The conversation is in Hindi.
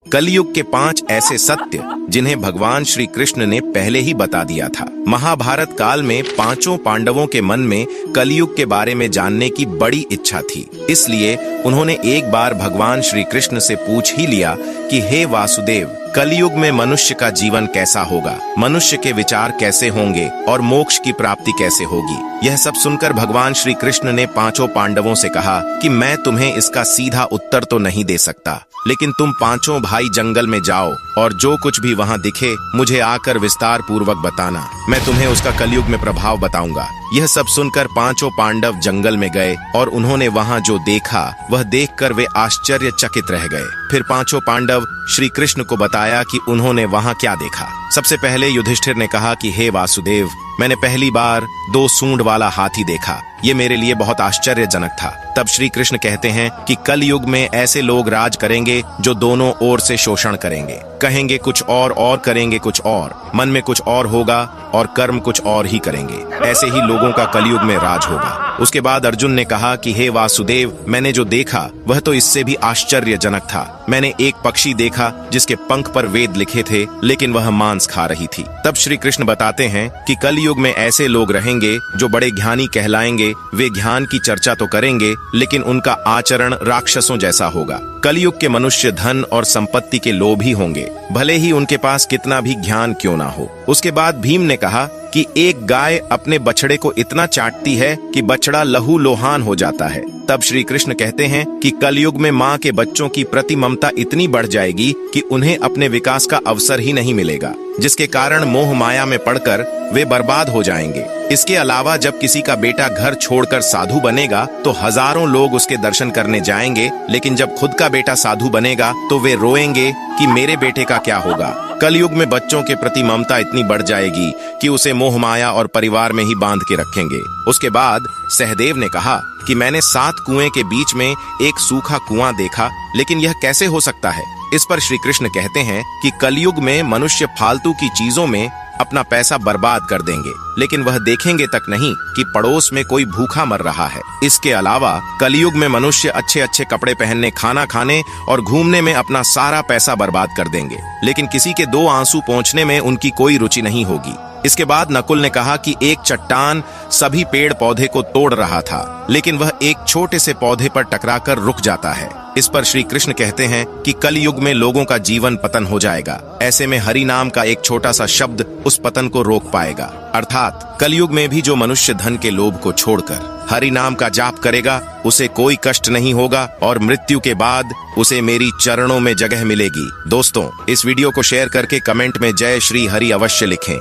कलयुग के 5 ऐसे सत्य जिन्हें भगवान श्री कृष्ण ने पहले ही बता दिया था। महाभारत काल में पांचों पांडवों के मन में कलयुग के बारे में जानने की बड़ी इच्छा थी, इसलिए उन्होंने एक बार भगवान श्री कृष्ण से पूछ ही लिया कि हे वासुदेव, कलयुग में मनुष्य का जीवन कैसा होगा, मनुष्य के विचार कैसे होंगे और मोक्ष की प्राप्ति कैसे होगी। यह सब सुनकर भगवान श्री कृष्ण ने पांचों पांडवों से कहा कि मैं तुम्हें इसका सीधा उत्तर तो नहीं दे सकता, लेकिन तुम पांचों भाई जंगल में जाओ और जो कुछ भी वहां दिखे मुझे आकर विस्तार पूर्वक बताना, मैं तुम्हें उसका कलयुग में प्रभाव बताऊंगा। यह सब सुनकर पांचों पांडव जंगल में गए और उन्होंने वहां जो देखा वह देखकर वे आश्चर्यचकित रह गए। फिर पांचों पांडव श्री कृष्ण को बताया कि उन्होंने वहां क्या देखा। सबसे पहले युधिष्ठिर ने कहा कि हे वासुदेव, मैंने पहली बार 2 सूंड वाला हाथी देखा, ये मेरे लिए बहुत आश्चर्यजनक था। तब श्री कृष्ण कहते हैं कि कल युग में ऐसे लोग राज करेंगे जो दोनों ओर से शोषण करेंगे, कहेंगे कुछ और करेंगे कुछ और, मन में कुछ और होगा और कर्म कुछ और ही करेंगे। ऐसे ही लोगों का कलयुग में राज होगा। उसके बाद अर्जुन ने कहा कि हे वासुदेव, मैंने जो देखा वह तो इससे भी आश्चर्यजनक था। मैंने एक पक्षी देखा जिसके पंख पर वेद लिखे थे, लेकिन वह मांस खा रही थी। तब श्री कृष्ण बताते हैं कि कलयुग में ऐसे लोग रहेंगे जो बड़े ज्ञानी कहलाएंगे, वे ज्ञान की चर्चा तो करेंगे लेकिन उनका आचरण राक्षसों जैसा होगा। कलयुग के मनुष्य धन और संपत्ति के लोभी होंगे, भले ही उनके पास कितना भी ज्ञान क्यों ना हो। उसके बाद भीम ने कहा कि एक गाय अपने बछड़े को इतना चाटती है कि बछड़ा लहू लोहान हो जाता है। तब श्री कृष्ण कहते हैं कि कलयुग में माँ के बच्चों की प्रति ममता इतनी बढ़ जाएगी कि उन्हें अपने विकास का अवसर ही नहीं मिलेगा, जिसके कारण मोह माया में पड़कर वे बर्बाद हो जाएंगे। इसके अलावा जब किसी का बेटा घर छोड़कर साधु बनेगा तो हजारों लोग उसके दर्शन करने जाएंगे, लेकिन जब खुद का बेटा साधु बनेगा तो वे रोएंगे कि मेरे बेटे का क्या होगा। कलयुग में बच्चों के प्रति ममता इतनी बढ़ जाएगी कि उसे मोह माया और परिवार में ही बांध के रखेंगे। उसके बाद सहदेव ने कहा कि मैंने 7 कुएं के बीच में एक सूखा कुआं देखा, लेकिन यह कैसे हो सकता है। इस पर श्री कृष्ण कहते हैं कि कलयुग में मनुष्य फालतू की चीजों में अपना पैसा बर्बाद कर देंगे, लेकिन वह देखेंगे तक नहीं कि पड़ोस में कोई भूखा मर रहा है। इसके अलावा कलयुग में मनुष्य अच्छे अच्छे कपड़े पहनने, खाना खाने और घूमने में अपना सारा पैसा बर्बाद कर देंगे, लेकिन किसी के 2 आंसू पोंछने में उनकी कोई रुचि नहीं होगी। इसके बाद नकुल ने कहा कि एक चट्टान सभी पेड़ पौधे को तोड़ रहा था, लेकिन वह एक छोटे से पौधे पर टकराकर रुक जाता है। इस पर श्री कृष्ण कहते हैं कि कल युग में लोगों का जीवन पतन हो जाएगा। ऐसे में हरि नाम का एक छोटा सा शब्द उस पतन को रोक पाएगा। अर्थात कलयुग में भी जो मनुष्य धन के लोभ को छोड़कर हरि नाम का जाप करेगा उसे कोई कष्ट नहीं होगा और मृत्यु के बाद उसे मेरी चरणों में जगह मिलेगी। दोस्तों, इस वीडियो को शेयर करके कमेंट में जय श्री हरि अवश्य लिखें।